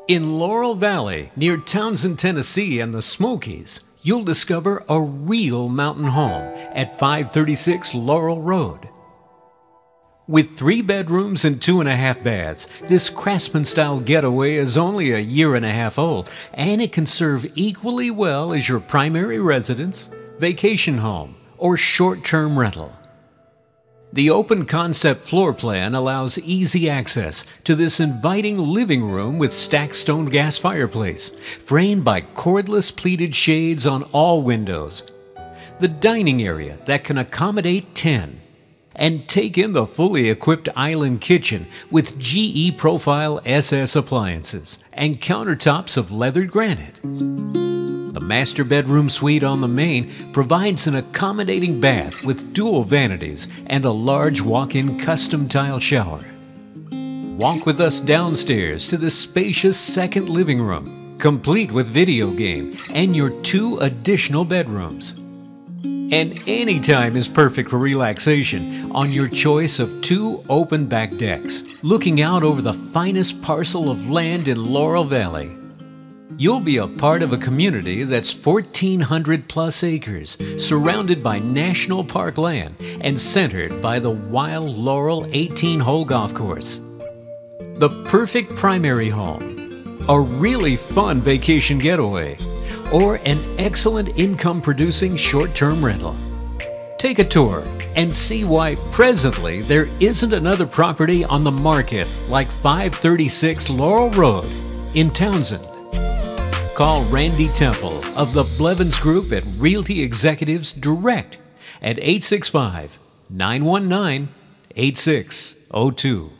In Laurel Valley, near Townsend, Tennessee and the Smokies, you'll discover a real mountain home at 536 Laurel Road. With 3 bedrooms and 2.5 baths, this Craftsman-style getaway is only a year and a half old, and it can serve equally well as your primary residence, vacation home, or short-term rental. The open concept floor plan allows easy access to this inviting living room with stacked stone gas fireplace, framed by cordless pleated shades on all windows. The dining area that can accommodate 10. And take in the fully equipped island kitchen with GE Profile SS appliances and countertops of leathered granite. The master bedroom suite on the main provides an accommodating bath with dual vanities and a large walk-in custom tile shower. Walk with us downstairs to the spacious second living room, complete with video game and your 2 additional bedrooms. And any time is perfect for relaxation on your choice of 2 open back decks, looking out over the finest parcel of land in Laurel Valley. You'll be a part of a community that's 1,400 plus acres, surrounded by national park land and centered by the wild Laurel 18-hole golf course. The perfect primary home, a really fun vacation getaway, or an excellent income-producing short-term rental. Take a tour and see why presently there isn't another property on the market like 536 Laurel Road in Townsend. Call Randy Temple of the Blevins Group at Realty Executives direct at 865-919-8602.